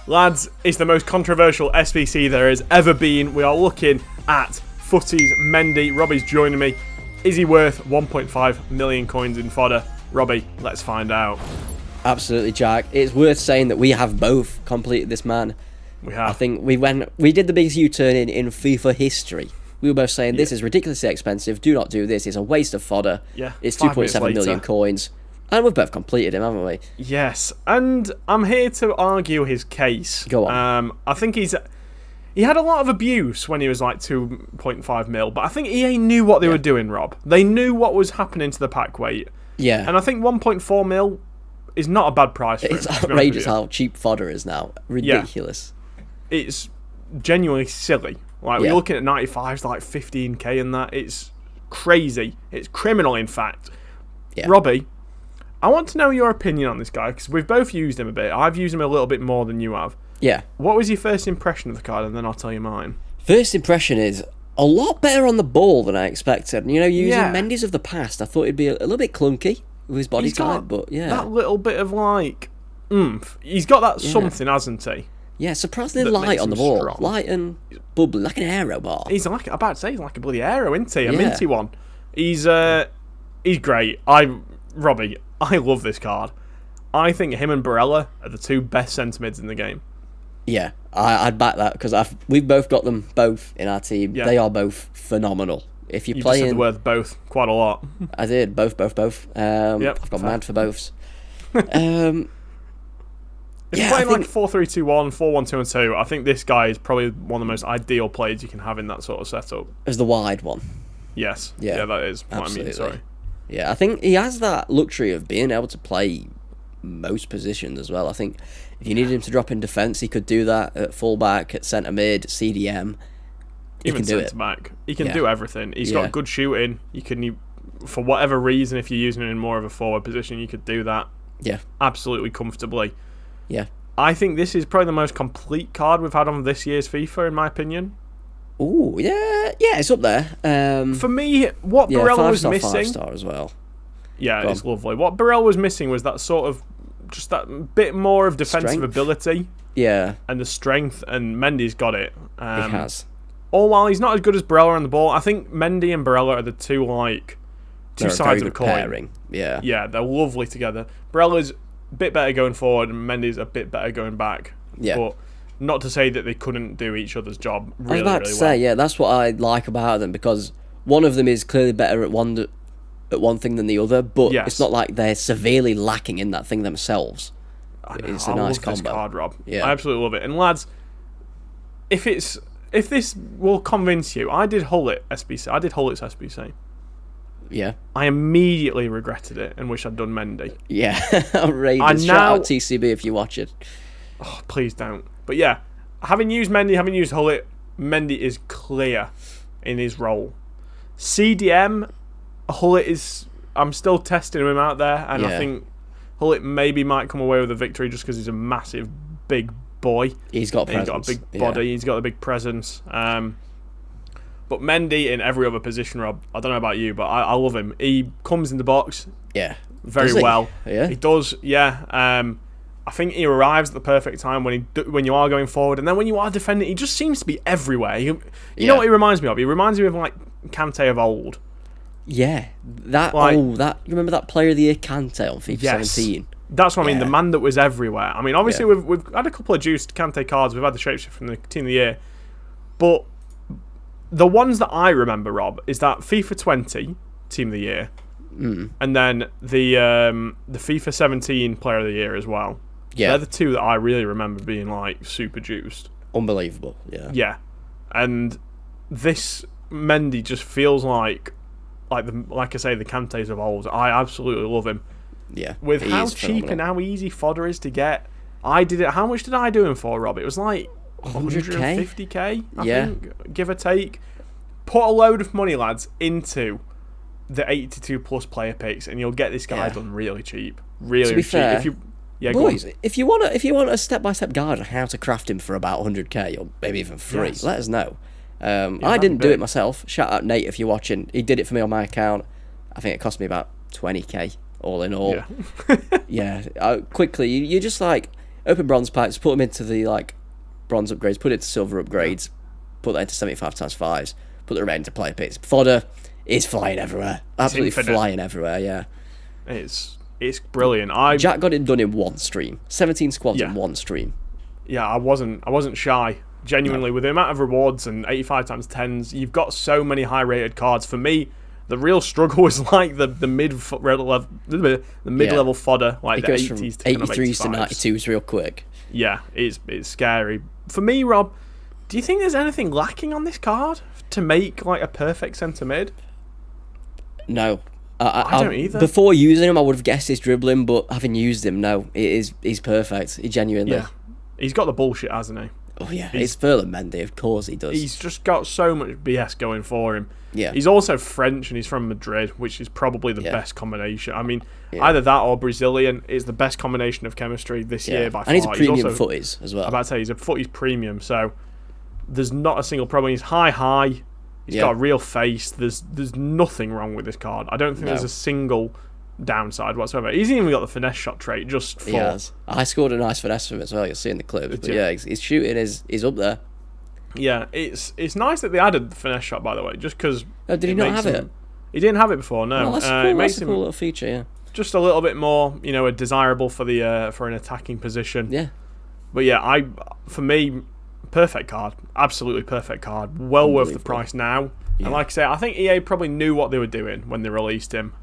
Lads, it's the most controversial SBC there has ever been. We are looking at Futties Mendy. Robbie's joining me. Is he worth 1.5 million coins in fodder? Robbie, let's find out. Absolutely, Jack. It's worth saying that we have both completed this man. We have. I think we did the biggest U-turn in FIFA history. We were both saying this is ridiculously expensive. Do not do this. It's a waste of fodder. Yeah. It's 2.7 million coins. And we've both completed him, haven't we? Yes. And I'm here to argue his case. Go on. I think he had a lot of abuse when he was like 2.5 mil, but I think EA knew what they were doing, Rob. They knew what was happening to the pack weight. Yeah. And I think 1.4 mil is not a bad price for It's him, outrageous how cheap fodder is now. Ridiculous. Yeah. It's genuinely silly. Like, we're looking at 95s, like 15k and that. It's crazy. It's criminal, in fact. Yeah. Robbie, I want to know your opinion on this guy, because we've both used him a bit. I've used him a little bit more than you have. Yeah. What was your first impression of the card, and then I'll tell you mine. First impression is a lot better on the ball than I expected. You know, using Mendy's of the past, I thought it'd be a little bit clunky with his body type, but yeah. That little bit of, like, oomph. He's got that something, hasn't he? Yeah, surpingly light on the ball. Strong. Light and bubbly, like an aero ball. He's like, I'm about to say, he's like a bloody aero, isn't he? A minty one. He's great. Robbie, I love this card. I think him and Barella are the two best centre mids in the game. Yeah, I'd back that, because we've both got them both in our team. Yeah. They are both phenomenal. If you're playing, just said the word both quite a lot. I did, both. I've got mad for boths. If you're playing like 4-3-2-1, 4-1-2-2, I think this guy is probably one of the most ideal players you can have in that sort of setup. As the wide one. Yes. Yeah, that is what I mean, sorry. Yeah, I think he has that luxury of being able to play most positions as well. I think if you needed him to drop in defence, he could do that at fullback, at centre mid, CDM. Even centre back. He can do everything. He's got good shooting. For whatever reason, if you're using him in more of a forward position, you could do that. Yeah. Absolutely comfortably. Yeah. I think this is probably the most complete card we've had on this year's FIFA, in my opinion. Ooh, yeah, it's up there. For me, what Barella was missing... 5-star as well. Yeah, it's lovely. What Barella was missing was that sort of... just that bit more of defensive ability. Yeah. And the strength, and Mendy's got it. He has. All while he's not as good as Barella on the ball, I think Mendy and Barella are the two sides of a coin. Pairing. Yeah. Yeah, they're lovely together. Barella's a bit better going forward, and Mendy's a bit better going back. Yeah. But not to say that they couldn't do each other's job really, I was about to say, that's what I like about them, because one of them is clearly better at one thing than the other, but it's not like they're severely lacking in that thing themselves. It's a nice combo. This card, Rob. Yeah. I absolutely love it. And lads, if this will convince you, I did Hullit's SBC. Yeah. I immediately regretted it and wish I'd done Mendy. Yeah, outrageous. Shout out TCB if you watch it. Oh, please don't. But yeah, having used Mendy, having used Hullit, Mendy is clear in his role. CDM, Hullit is... I'm still testing him out there, and I think Hullit maybe might come away with a victory just because he's a massive, big boy. He's got presence. He's got a big body. He's got a big presence. But Mendy in every other position, Rob, I don't know about you, but I love him. He comes in the box very well. Yeah. He does, I think he arrives at the perfect time when you are going forward, and then when you are defending, he just seems to be everywhere. You know what he reminds me of? He reminds me of like Kante of old. Yeah, you remember that Player of the Year Kante on FIFA 17? That's what I mean. The man that was everywhere. I mean, obviously we've had a couple of juiced Kante cards. We've had the shapeshift from the Team of the Year, but the ones that I remember, Rob, is that FIFA 20 Team of the Year, and then the FIFA 17 Player of the Year as well. Yeah, they're the two that I really remember being like super juiced. Unbelievable. Yeah. Yeah, and this Mendy just feels like I say, the Kantes of old. I absolutely love him. Yeah. With how cheap and how easy fodder is to get, I did it. How much did I do him for, Rob? It was like 150k, I think, give or take. Put a load of money, lads, into the 82 plus player picks, and you'll get this guy done really cheap. Really cheap. Fair, boys, if you want a step-by-step guide on how to craft him for about 100k or maybe even free, let us know. I didn't do it myself. Shout out Nate if you're watching. He did it for me on my account. I think it cost me about 20k all in all. Quickly, you're just like, Open bronze packs, put them into the like bronze upgrades, put it to silver upgrades, put that into 75 times 5s, put the remaining to player picks. Fodder is flying everywhere. Absolutely flying everywhere, yeah. It's brilliant. Jack got it done in one stream. 17 squads in one stream. Yeah, I wasn't shy. Genuinely, with the amount of rewards and 85 times 10s, you've got so many high-rated cards. For me, the real struggle was like the mid-level fodder, like it the goes 80s from to 83s to 92s real quick. Yeah, it's scary. For me, Rob, do you think there's anything lacking on this card to make like a perfect centre mid? No. I don't either. Before using him, I would have guessed his dribbling, but having used him, no, he's perfect. He genuinely. Yeah, he's got the bullshit, hasn't he? Oh yeah, it's Futties Mendy, of course he does. He's just got so much BS going for him. Yeah. He's also French and he's from Madrid, which is probably the best combination. I mean, either that or Brazilian is the best combination of chemistry this year by far. And he's a premium Futties as well. I'm about to say he's a Futties premium, so there's not a single problem. He's high. He's got a real face. There's nothing wrong with this card. I don't think there's a single downside whatsoever. He's even got the finesse shot trait just for... He has. I scored a nice finesse from him as well, you'll see in the clips. But yeah, his shooting is up there. Yeah, it's nice that they added the finesse shot, by the way, just because... Oh, did he not have it? He didn't have it before, no. Oh, that's cool. That's a cool little feature, yeah. Just a little bit more, desirable for the for an attacking position. Yeah. But yeah, for me, perfect card. Absolutely perfect card. Well worth the price now. Yeah. And like I say, I think EA probably knew what they were doing when they released him.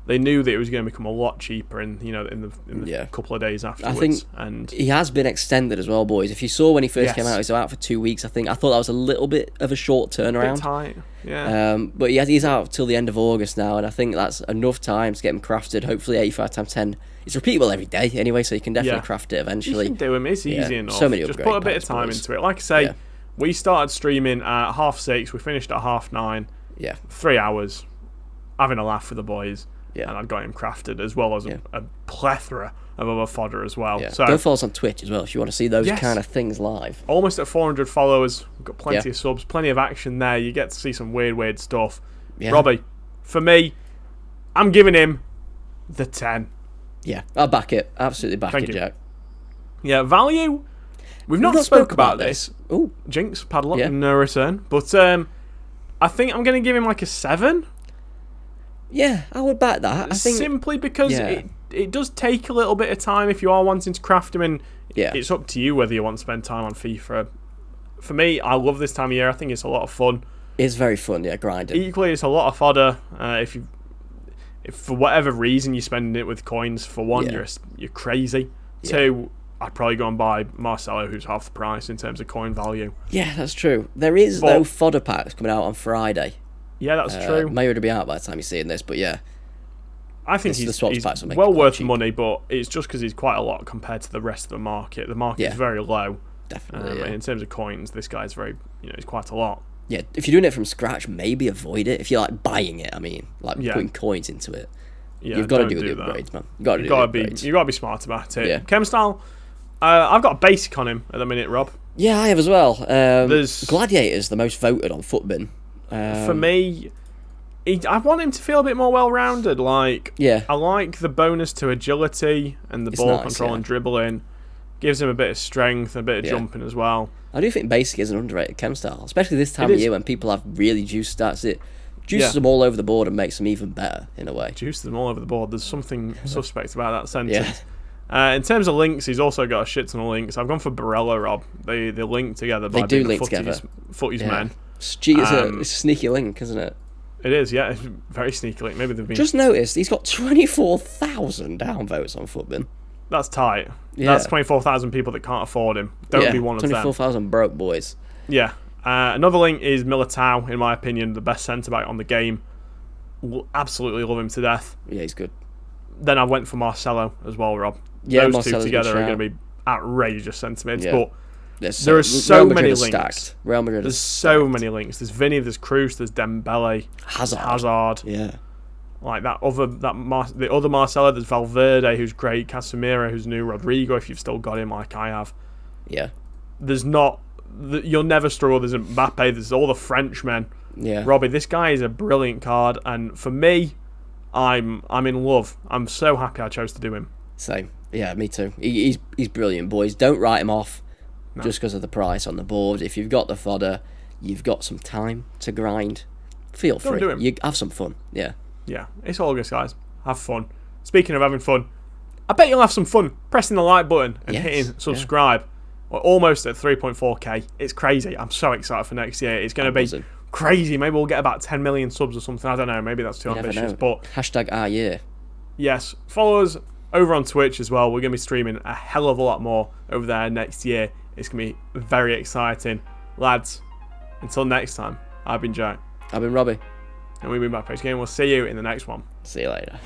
They knew that it was going to become a lot cheaper in the couple of days afterwards. I think and he has been extended as well, boys. If you saw when he first came out, he was out for 2 weeks. I thought that was a little bit of a short turnaround. A bit tight, yeah. But he's out till the end of August now, and I think that's enough time to get him crafted. Hopefully 85 times 10. It's repeatable every day anyway, so you can definitely craft it eventually. You can do him. It's easy enough. So many Just put a bit of time into it. Like I say, we started streaming at 6:30. We finished at 9:30. Yeah. 3 hours, having a laugh with the boys. Yeah. And I've got him crafted as well as a plethora of other fodder as well. Yeah. So go follow us on Twitch as well if you want to see those kind of things live. Almost at 400 followers. We've got plenty of subs, plenty of action there. You get to see some weird stuff. Yeah. Robbie, for me, I'm giving him the 10. Yeah, I'll back it. Absolutely back it, Jack. Yeah, value. We've not spoke about this. Ooh. Jinx, padlock, no return. But I think I'm going to give him like a 7. Yeah, I would back that. I think simply because it does take a little bit of time if you are wanting to craft him, and it's up to you whether you want to spend time on FIFA. For me, I love this time of year. I think it's a lot of fun. It's very fun, grinding. Equally, it's a lot of fodder. If for whatever reason you're spending it with coins, for one, you're crazy. Two, I'd probably go and buy Marcelo, who's half the price in terms of coin value. Yeah, that's true. There is no fodder packs coming out on Friday. Yeah, that's true. May already be out by the time you're seeing this, but yeah. I think he's well worth the money, but it's just because he's quite a lot compared to the rest of the market. The market is very low. Definitely, and in terms of coins, this guy's very, he's quite a lot. Yeah, if you're doing it from scratch, maybe avoid it. If you're like buying it, putting coins into it. Yeah, you've got to do the upgrades, man. You've got to be smart about it. Yeah. Chemstyle, I've got a basic on him at the minute, Rob. Yeah, I have as well. There's Gladiator's the most voted on Footbin. For me, I want him to feel a bit more well-rounded. I like the bonus to agility and the ball control and dribbling. Gives him a bit of strength, a bit of jumping as well. I do think basic is an underrated chem style, especially this time of year when people have really juiced stats. It juices them all over the board and makes them even better in a way. Juices them all over the board. There's something suspect about that sentence. In terms of links, he's also got a shit ton of links. I've gone for Barella, Rob. They link together by being Futties Men. It's a sneaky link, isn't it? It is, yeah. It's very sneaky link. Maybe they've been... Just noticed he's got 24,000 downvotes on Footbin. That's tight. Yeah. That's 24,000 people that can't afford him. Don't be one of them. 24,000 broke boys. Yeah. Another link is Militao, in my opinion, the best centre-back on the game. Absolutely love him to death. Yeah, he's good. Then I went for Marcelo as well, Rob. Yeah, those Marcelo's two together are going to be outrageous centre-mids. Yeah. But there are so many links. Stacked. Real Madrid there's so many links. There's Vinny, there's Cruz, there's Dembele, Hazard. Yeah. Like the other Marcelo, there's Valverde, who's great, Casemiro, who's new, Rodrigo, if you've still got him like I have. Yeah. You'll never struggle. There's Mbappe, there's all the Frenchmen. Yeah. Robbie, this guy is a brilliant card, and for me, I'm in love. I'm so happy I chose to do him. Same. Yeah, me too. He's brilliant, boys. Don't write him off just because of the price on the board. If you've got the fodder, you've got some time to grind. Feel free. You have some fun. Yeah. Yeah, it's August, guys. Have fun. Speaking of having fun, I bet you'll have some fun pressing the like button and hitting subscribe. We're almost at 3.4k. It's crazy. I'm so excited for next year. It's going to be crazy. Maybe we'll get about 10 million subs or something. I don't know. Maybe that's too ambitious. But #our-year. Yes, follow us over on Twitch as well. We're going to be streaming a hell of a lot more over there next year. It's going to be very exciting. Lads, until next time, I've been Jack. I've been Robbie. And we've been Backpage Game. We'll see you in the next one. See you later.